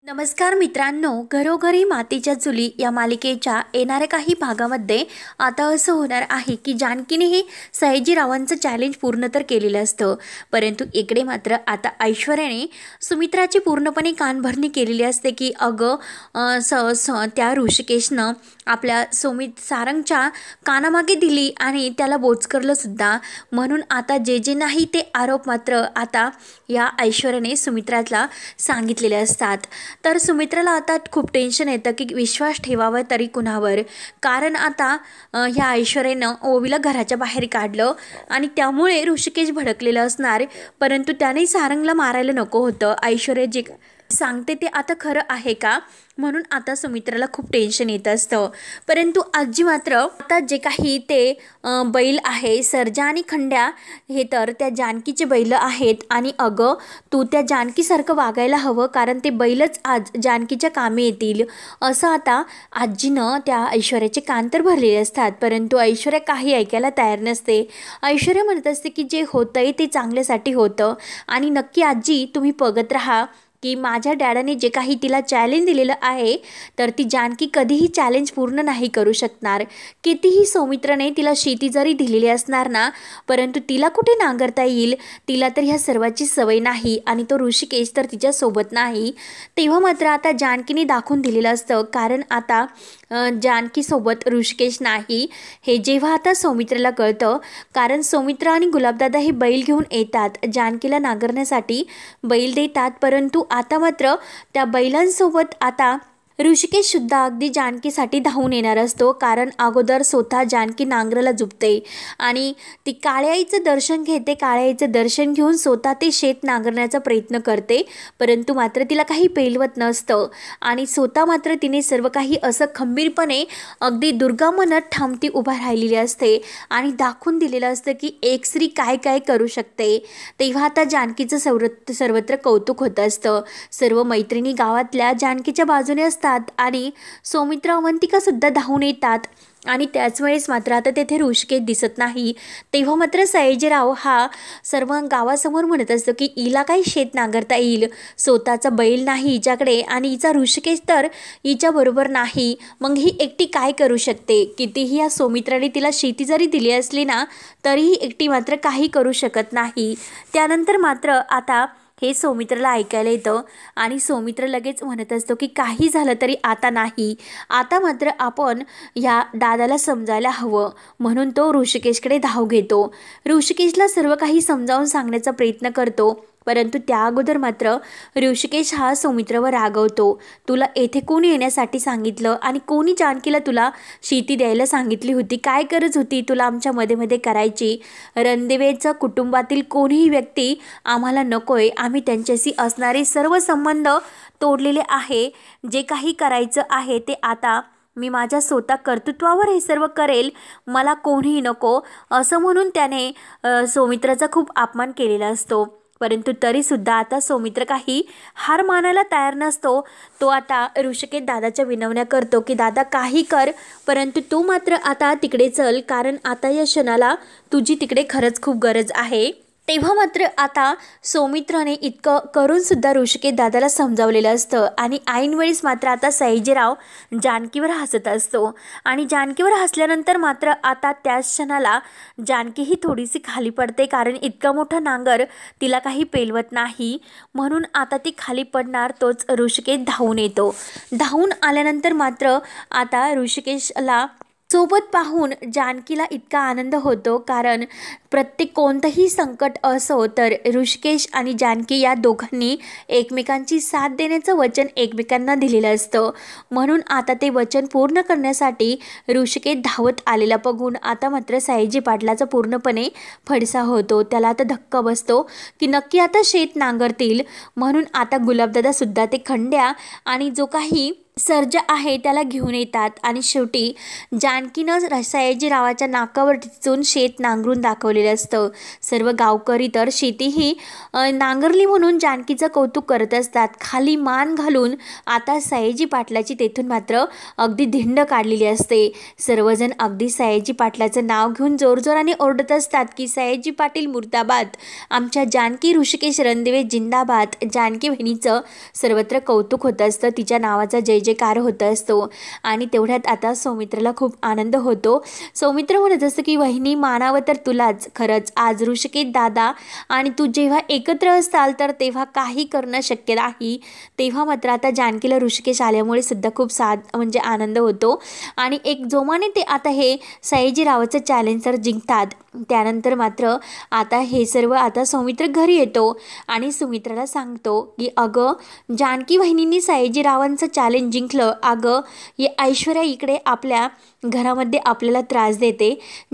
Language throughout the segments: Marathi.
नमस्कार मित्रांनो, घरोघरी मातीच्या चुली या मालिकेच्या येणाऱ्या काही भागामध्ये आता असं होणार आहे की जानकीने हे सयाजीरावांचं चॅलेंज पूर्ण तर केलेलं असतं, परंतु इकडे मात्र आता ऐश्वर्याने सुमित्राची पूर्णपणे कानभरणी केलेली असते की त्या ऋषिकेशनं आपल्या सारंगच्या कानामागे दिली आणि त्याला बोचकरलं सुद्धा. म्हणून आता जे नाही ते आरोप मात्र आता या ऐश्वर्याने सुमित्राला सांगितलेले असतात. तर सुमित्राला आता खूप टेन्शन येतं की विश्वास ठेवावा तरी कुणावर, कारण आता ह्या ऐश्वर्यानं ओवीला घराच्या बाहेर काढलं आणि त्यामुळे ऋषिकेश भडकलेलं असणार, परंतु त्याने सारंगला मारायला नको होतं. ऐश्वर्या जे सांगते ते आता खरं आहे का, म्हणून आता सुमित्राला खूप टेन्शन येत असतं. परंतु आजी मात्र आता जे काही ते बैल आहे सर्जा आणि खंड्या, हे तर त्या जानकीचे बैल आहेत आणि अगं तू त्या जानकीसारखं वागायला हवं, कारण ते बैलच आज जानकीच्या कामी येतील, असं आता आजीनं त्या ऐश्वर्याचे कान तर भरलेले असतात. परंतु ऐश्वर्या काही ऐकायला तयार नसते. ऐश्वर्या म्हणत असते की जे होतंय ते चांगल्यासाठी होतं आणि नक्की आजी तुम्ही बघत राहा की माझ्या डॅडाने जे काही तिला चॅलेंज दिलेलं आहे तर ती जानकी कधीही चॅलेंज पूर्ण नाही करू शकणार. कितीही सौमित्राने तिला शेती जरी दिलेली असणार ना, परंतु तिला कुठे नांगरता येईल, तिला तर ह्या सर्वाची सवय नाही आणि तो ऋषिकेश तर तिच्यासोबत नाही. तेव्हा मात्र आता जानकीने दाखवून दिलेलं असतं, कारण आता जानकीसोबत ऋषिकेश नाही हे जेव्हा आता सौमित्राला कळतं, कारण सौमित्र आणि गुलाबदादा हे बैल घेऊन येतात, जानकीला नांगरण्यासाठी बैल देतात, परंतु आता मात्र त्या बैलांसोबत आता ऋषिकेश सुद्धा अगदी जानकीसाठी धावून येणार असतो, कारण अगोदर स्वतः जानकी नांगराला झुपते आणि ती काळ्याईचं दर्शन घेते. काळ्याईचं दर्शन घेऊन स्वतः ते शेत नांगरण्याचा प्रयत्न करते, परंतु मात्र तिला काही पेलवत नसतं आणि स्वतः मात्र तिने सर्व काही असं खंबीरपणे अगदी दुर्गा म्हणत ठामती उभा राहिलेली असते आणि दाखवून दिलेलं असतं की एक स्त्री काय काय करू शकते. तेव्हा आता जानकीचं सर्वत्र कौतुक होत असतं. सर्व मैत्रिणी गावातल्या जानकीच्या बाजूने असतात आणि सौमित्र अवंतिका सुद्धा धावून येतात आणि त्याच वेळेस मात्र आता तेथे ऋषिकेश दिसत नाही. तेव्हा मात्र सयाजीराव हा सर्व गावासमोर म्हणत असतो की हिला काही शेत नांगरता येईल, स्वतःचा बैल नाही हिच्याकडे आणि हिचा ऋषिकेश तर हिच्याबरोबर नाही, मग ही एकटी काय करू शकते. कितीही या सौमित्राने तिला शेती जरी दिली असली ना, तरीही एकटी मात्र काही करू शकत नाही. त्यानंतर मात्र आता हे सौमित्राला ऐकायला येतं आणि सौमित्र लगेच म्हणत असतो की काही झालं तरी आता नाही, आता मात्र आपण ह्या दादाला समजायला हवं. म्हणून तो ऋषिकेशकडे धाव घेतो. ऋषिकेशला सर्व काही समजावून सांगण्याचा प्रयत्न करतो, परंतु त्या अगोदर मात्र ऋषिकेश हा सौमित्रवर रागवतो. तुला येथे कोणी येण्यासाठी सांगितलं आणि कोणी जानकीला तुला शेती द्यायला सांगितली होती, काय गरज होती तुला आमच्या मध्ये करायची. रणदिवेचं कुटुंबातील कोणीही व्यक्ती आम्हाला नकोय, आम्ही त्यांच्याशी असणारे सर्व संबंध तोडलेले आहे. जे काही करायचं आहे ते आता मी माझ्या स्वतः कर्तृत्वावर हे सर्व करेल, मला कोणीही नको, असं म्हणून त्याने सौमित्राचा खूप अपमान केलेला असतो. परंतु तरीसुद्धा आता सौमित्र काही हार मानायला तयार नसतो. तो आता ऋषिकेश दादाच्या विनवण्या करतो की दादा काही कर, परंतु तू मात्र आता तिकडे चल, कारण आता या क्षणाला तुझी तिकडे खरंच खूप गरज आहे. तेव्हा मात्र आता सौमित्राने इतकं करून सुद्धा ऋषिकेश दादाला समजावलेलं असतं आणि ऐनवेळीस मात्र आता सयाजीराव जानकीवर हसत असतो आणि जानकीवर हसल्यानंतर मात्र आता त्याच क्षणाला जानकी ही थोडीशी खाली पडते, कारण इतका मोठा नांगर तिला काही पेलवत नाही, म्हणून आता ती खाली पडणार. तोच ऋषिकेश धावून येतो. धावून आल्यानंतर मात्र आता ऋषिकेशला सोबत पाहून जानकीला इतका आनंद होतो, कारण प्रत्येक कोणतंही संकट असो तर ऋषिकेश आणि जानकी या दोघांनी एकमेकांची साथ देण्याचं वचन एकमेकांना दिलेलं असतं. म्हणून आता ते वचन पूर्ण करण्यासाठी ऋषिकेश धावत आलेला बघून आता मात्र सयाजी पाटलाचा पूर्णपणे फडसा होतो. त्याला आता धक्का बसतो की नक्की आता शेत नांगरतील. म्हणून आता गुलाबदादा सुद्धा ते खंड्या आणि जो काही सर्ज आहे त्याला घेऊन येतात आणि शेवटी जानकीनं सयाजीरावाच्या नाकावर टिचून शेत नांगरून दाखवलेलं असतं. सर्व गावकरी तर शेती ही नांगरली म्हणून जानकीचं कौतुक करत असतात. खाली मान घालून आता सयाजी पाटलाची तेथून मात्र अगदी धिंड काढलेली असते. सर्वजण अगदी सयाजी पाटलाचं नाव घेऊन जोरजोराने ओरडत असतात की सयाजी पाटील मुर्दाबाद, आमच्या जानकी ऋषिकेश रणदिवे जिंदाबाद. जानकी बहिणीचं सर्वत्र कौतुक होत असतं, तिच्या नावाचा जय जयकार होत असतो. आणि तेवढ्यात आता सौमित्राला खूप आनंद होतो. सौमित्र म्हणत असतं की वहिनी मानावं तर तुलाच, खरंच आज ऋषिकेश दादा आणि तू जेव्हा एकत्र असताल तर तेव्हा काही करणं शक्य नाही. तेव्हा मात्र आता जानकीला ऋषिकेश आल्यामुळे सुद्धा खूप म्हणजे आनंद होतो. आणि एक जोमाने ते आता हे सयाजीरावाचं चॅलेंजर जिंकतात. त्यानंतर मात्र आता हे सर्व आता सौमित्र घरी येतो आणि सुमित्राला सांगतो की अगं जानकी बहिणींनी सयाजीरावांचं चॅलेंज जिंकलं. अगं ही ऐश्वर्या इकडे आपल्या घरामध्ये आपल्याला त्रास देते.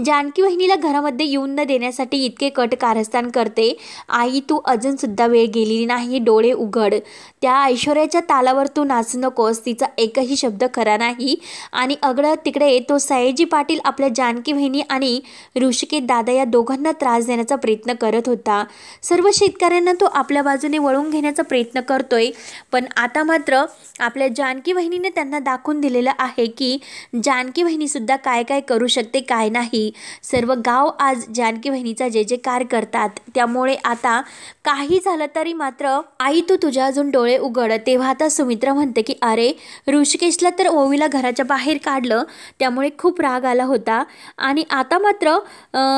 जानकी बहिणीला घरामध्ये येऊन न देण्यासाठी इतके कट कारस्थान करते. आई तू अजूनसुद्धा वेळ गेलेली नाही, डोळे उघड. त्या ऐश्वर्याच्या तालावर तू नाचू नकोस, तिचा एकही शब्द खरा नाही. आणि अगं तिकडे तो सयाजी पाटील आपल्या जानकी बहिणी आणि ऋषिकेश दादा या दोघांना त्रास देण्याचा प्रयत्न करत होता. सर्व शेतकऱ्यांना तो आपल्या बाजूने वळवून घेण्याचा प्रयत्न करतोय. पण आता मात्र आपल्या जानकी बहिणीने त्यांना दाखवून दिलेलं आहे की जानकी बहिणीसुद्धा काय काय करू शकते, काय नाही. सर्व गाव आज जानकी बहिणीचा जय जयकार करतात. त्यामुळे आता काही झालं तरी मात्र आई तू तुझ्या अजून डोळे उघड. तेव्हा आता सुमित्रा म्हणते की अरे ऋषिकेशला तर ओवीला घराच्या बाहेर काढलं, त्यामुळे खूप राग आला होता. आणि आता मात्र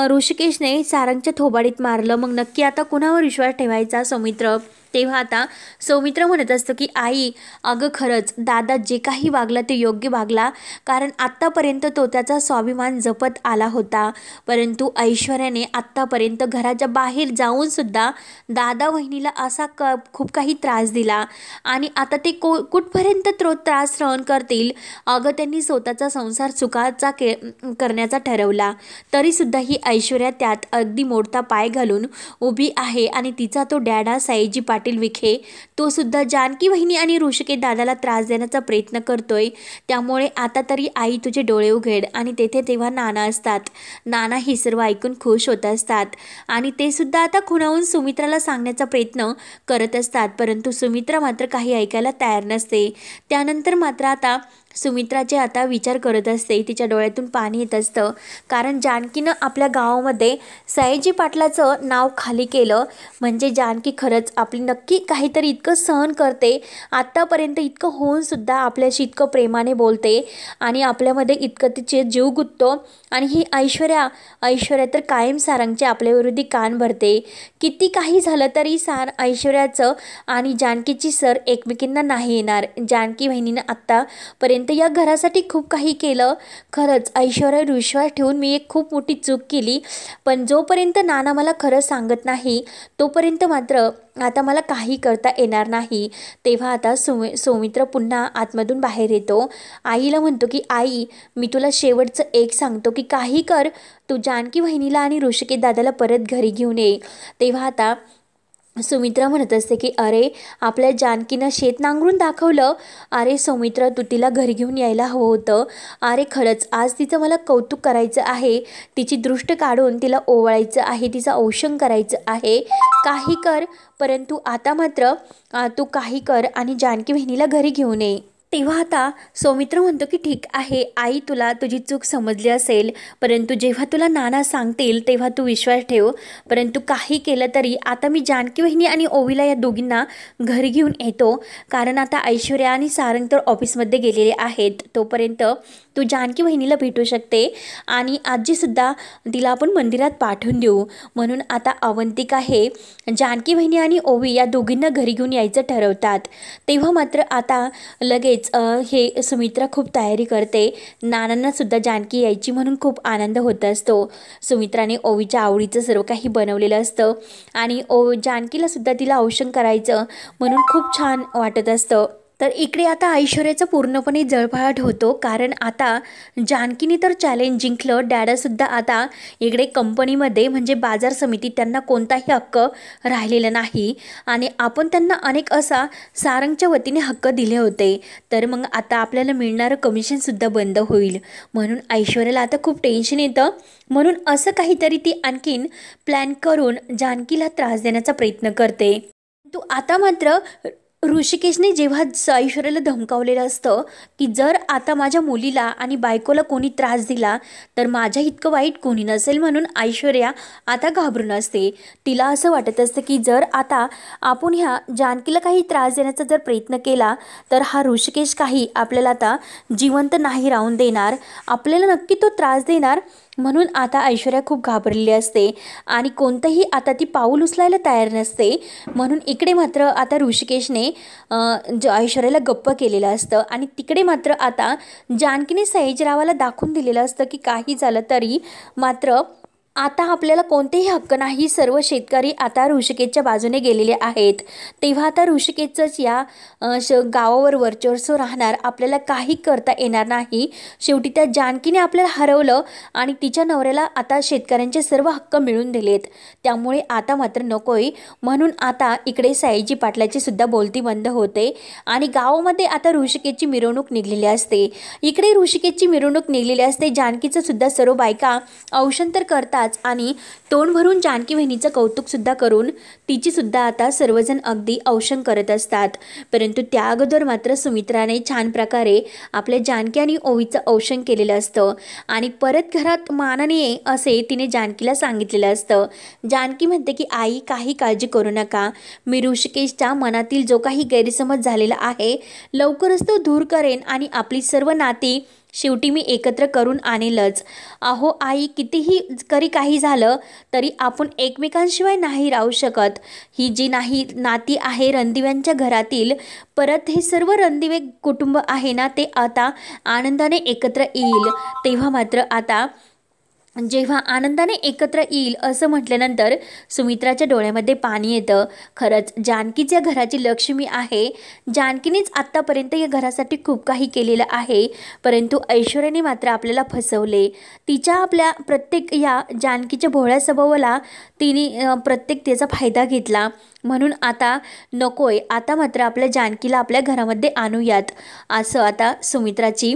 ऋषिकेशने सारंगच्या थोबाडीत मारलं. मग नक्की आता कुणावर विश्वास ठेवायचा सौमित्र? तेव्हा आता सौमित्र म्हणत असतं की आई अगं खरंच दादा जे काही वागला ते योग्य वागला, कारण आत्तापर्यंत तो त्याचा स्वाभिमान जपत आला होता. परंतु ऐश्वर्याने आत्तापर्यंत घराच्या बाहेर जाऊनसुद्धा दादा वहिनीला असा खूप काही त्रास दिला. आणि आता ते कुठपर्यंत त्रास सहन करतील? अगं त्यांनी स्वतःचा संसार सुखाचा करण्याचा ठरवला, तरीसुद्धा ही ऐश्वर्या त्यात अगदी मोडता पाय घालून उभी आहे. आणि तिचा तो डॅडा सयाजी पाटील विखे तो सुद्धा जानकी बहिणी आणि ऋषिकेश दादाला त्रास देण्याचा प्रयत्न करतोय. त्यामुळे आता तरी आई तुझे डोळे उघड. आणि तेथे तेव्हा नाना असतात. नाना ही सर्व ऐकून खुश होत असतात आणि ते सुद्धा आता खुणावून सुमित्राला सांगण्याचा प्रयत्न करत असतात. परंतु सुमित्रा मात्र काही ऐकायला तयार नसते. त्यानंतर मात्र आता सुमित्राचे आता विचार करत असते. तिच्या डोळ्यातून पाणी येत असतं, कारण जानकीनं आपल्या गावामध्ये सयाजी पाटलाचं नाव खाली केलं. म्हणजे जानकी खरंच आपली नक्की काहीतरी इतकं सहन करते. आत्तापर्यंत इतकं होऊन सुद्धा आपल्याशी इतकं प्रेमाने बोलते आणि आपल्यामध्ये इतकं तिचे जीव गुंततो. आणि ही ऐश्वर्या तर कायम सारंगच्या आपल्याविरोधी कान भरते. किती काही झालं तरी ऐश्वर्याचं आणि जानकीची सर एकमेकींना नाही येणार. जानकी बहिणीनं आत्तापर्यंत या घरासाठी खूप काही केलं. खरंच ऐश्वर्यावर विश्वास ठेवून मी एक खूप मोठी चूक केली. पण जोपर्यंत नाना मला खरं सांगत नाही तोपर्यंत मात्र आता मला काही करता येणार नाही. तेव्हा आता सौमित्र पुन्हा आतमधून बाहेर येतो. आईला म्हणतो की आई मी तुला शेवटचं एक सांगतो की काही कर, तू जानकी बहिणीला आणि ऋषिकेश दादाला परत घरी घेऊन ये. तेव्हा आता सुमित्रा म्हणत असते की अरे आपल्या जानकीनं शेत नांगरून दाखवलं. अरे सौमित्र तू तिला घरी घेऊन यायला हवं होतं. अरे खरंच आज तिचं मला कौतुक करायचं आहे. तिची दृष्ट काढून तिला ओवाळायचं आहे, तिचं औषण करायचं आहे. काही कर, परंतु आता मात्र तू काही कर आणि जानकी बहिणीला घरी घेऊन ये. तेव्हा आता सौमित्र म्हणतो की ठीक आहे आई, तुला तुझी चूक समजली असेल, परंतु जेव्हा तुला नाना सांगतील तेव्हा तू विश्वास ठेव. परंतु काही केलं तरी आता मी जानकी बहिणी आणि ओवीला या दोघींना घरी घेऊन येतो. कारण आता ऐश्वर्या आणि सारंग तर ऑफिसमध्ये गेलेले आहेत. तोपर्यंत तू जानकी बहिणीला भेटू शकते आणि आजीसुद्धा तिला आपण मंदिरात पाठवून देऊ. म्हणून आता अवंतिका हे जानकी बहिणी आणि ओवी या दोघींना घरी घेऊन यायचं ठरवतात. तेव्हा मात्र आता लगेच हे सुमित्रा खूप तयारी करते. नानांना सुद्धा जानकी यायची म्हणून खूप आनंद होत असतो. सुमित्राने ओवीच्या आवडीचं सर्व काही बनवलेलं असतं आणि जानकीला सुद्धा तिला औषण करायचं म्हणून खूप छान वाटत असतं. तर इकडे आता ऐश्वर्याचा पूर्णपणे जळफळाट होतो, कारण आता जानकीने तर चॅलेंज जिंकलं. डॅडासुद्धा आता इकडे कंपनीमध्ये म्हणजे बाजार समितीत त्यांना कोणताही हक्क राहिलेला नाही आणि आपण त्यांना अनेक असा सारंगच्या वतीने हक्क दिले होते. तर मग आता आपल्याला मिळणारं कमिशनसुद्धा बंद होईल. म्हणून ऐश्वर्याला आता खूप टेन्शन येतं. म्हणून असं काहीतरी ती आणखीन प्लॅन करून जानकीला त्रास देण्याचा प्रयत्न करते. तो आता मात्र ऋषिकेशने जेव्हा ऐश्वर्याला धमकावलेलं असतं की जर आता माझ्या मुलीला आणि बायकोला कोणी त्रास दिला तर माझ्या इतकं वाईट कोणी नसेल, म्हणून ऐश्वर्या आता घाबरून असते. तिला असं वाटत असतं की जर आता आपण ह्या जानकीला काही त्रास देण्याचा जर प्रयत्न केला तर हा ऋषिकेश काही आपल्याला आता जिवंत नाही राहून देणार, आपल्याला नक्की तो त्रास देणार. म्हणून आता ऐश्वर्या खूप घाबरलेली असते आणि कोणतंही आता ती पाऊल उचलायला तयार नसते. म्हणून इकडे मात्र आता ऋषिकेशने ऐश्वर्याला गप्प केलेलं असतं आणि तिकडे मात्र आता जानकीने सयाजीरावाला दाखवून दिलेलं असतं की काही झालं तरी मात्र आता आपल्याला कोणतेही हक्क नाही. सर्व शेतकरी आता ऋषिकेशच्या बाजूने गेलेले आहेत. तेव्हा आता ऋषिकेशचंच या गावावर वर्चस्व राहणार, आपल्याला काही करता येणार नाही. शेवटी त्या जानकीने आपल्याला हरवलं आणि तिच्या नवऱ्याला आता शेतकऱ्यांचे सर्व हक्क मिळून दिलेत. त्यामुळे आता मात्र नकोय. म्हणून आता इकडे सयाजी पाटलाची सुद्धा बोलती बंद होते आणि गावामध्ये आता ऋषिकेशची मिरवणूक निघलेली असते. इकडे ऋषिकेशची मिरवणूक निघलेली असते. जानकीचं सुद्धा सर्व बायका औषंतर करतात आणि तोंड भरून जानकी बहिणीचं कौतुकसुद्धा करून तिची सुद्धा आता सर्वजण अगदी औषण करत असतात. परंतु त्या अगोदर मात्र सुमित्राने छान प्रकारे आपल्या जानकी आणि ओवीचं औषण केलेलं असतं आणि परत घरात मानाने ये असे तिने जानकीला सांगितलेलं असतं. जानकी म्हणते की आई काही काळजी करू नका, मी ऋषिकेशच्या मनातील जो काही गैरसमज झालेला आहे लवकरच तो दूर करेन आणि आपली सर्व नाती शेवटी मी एकत्र करून आणेलच. अहो आई, कितीही काही झालं तरी आपण एकमेकांशिवाय नाही राहू शकत. ही जी नाही नाती आहे रणदिव्यांच्या घरातील, परत हे सर्व रणदिवे कुटुंब आहे ना ते आता आनंदाने एकत्र येईल. तेव्हा मात्र आता जेव्हा आनंदाने एकत्र येईल असं म्हटल्यानंतर सुमित्राच्या डोळ्यामध्ये पाणी येतं. खरंच जानकीच्या घराची लक्ष्मी आहे. जानकीनेच आत्तापर्यंत या घरासाठी खूप काही केलेलं आहे, परंतु ऐश्वर्याने मात्र आपल्याला फसवले. तिच्या आपल्या प्रत्येक या जानकीच्या भोळ्या स्वभावाला तिने प्रत्येक त्याचा फायदा घेतला. म्हणून आता नकोय, आता मात्र आपल्या जानकीला आपल्या घरामध्ये आणूयात असं आता सुमित्राची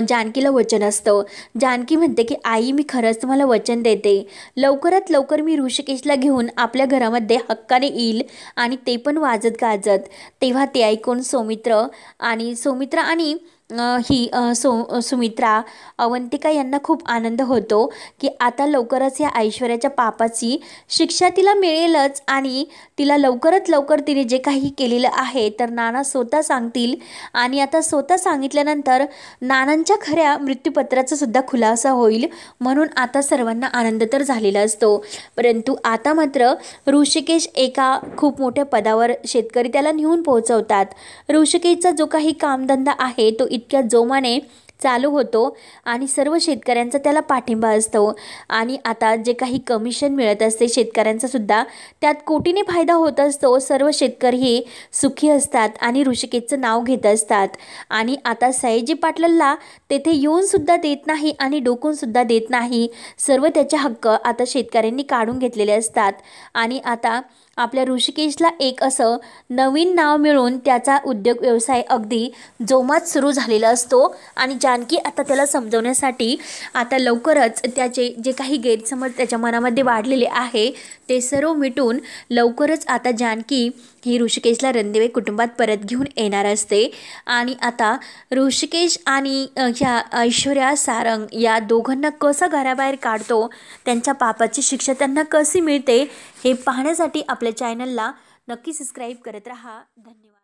जानकीला वचन असतं. जानकी म्हणते की आई, मी खरंच तुम्हाला वचन देते, लवकरात लवकर मी ऋषिकेशला घेऊन आपल्या घरामध्ये हक्काने येईल आणि ते पण वाजत गाजत. तेव्हा ते ऐकून सुमित्रा आणि सुमित्रा अवंतिका यांना खूप आनंद होतो की आता लवकरच या ऐश्वर्याच्या पापाची शिक्षा तिला मिळेलच आणि तिला लवकरात लवकर तिने जे काही केलेलं आहे तर नाना स्वतः सांगतील आणि आता स्वतः सांगितल्यानंतर नानांच्या खऱ्या मृत्यूपत्राचा सुद्धा खुलासा होईल. म्हणून आता सर्वांना आनंद तर झालेला असतो. परंतु आता मात्र ऋषिकेश एका खूप मोठ्या पदावर शेतकरी त्याला नेऊन पोहोचवतात. ऋषिकेशचा जो काही कामधंदा आहे तो इतक्या जोमाने चालू होतो आणि सर्व शेतकऱ्यांचा त्याला पाठिंबा असतो आणि आता जे काही कमिशन मिळत असते शेतकऱ्यांचा सुद्धा त्यात कोटीने फायदा होत असतो. सर्व शेतकरी हे सुखी असतात आणि ऋषिकेशचं नाव घेत असतात आणि आता सयाजी पाटलांना तेथे येऊन सुद्धा देत नाही आणि डोकून सुद्धा देत नाही. सर्व त्याचे हक्क आता शेतकऱ्यांनी काढून घेतलेले असतात आणि आता आपल्या ऋषिकेशला एक असं नवीन नाव मिळून त्याचा उद्योग व्यवसाय अगदी जोमात सुरू झालेला असतो आणि जानकी आता त्याला समजवण्यासाठी आता लवकरच त्याचे जे काही गैरसमज त्याच्या मनामध्ये वाढलेले आहे ते सर्व मिटून लवकरच आता जानकी ही ऋषिकेशला रणदिवे कुटुंबात परत घेऊन येणार असते आणि आता ऋषिकेश आणि ह्या ऐश्वर्या सारंग या दोघांना कसं घराबाहेर काढतो, त्यांच्या पापाची शिक्षा त्यांना कशी मिळते हे पाहण्यासाठी आपल्या चॅनलला नक्की सबस्क्राईब करत राहा. धन्यवाद.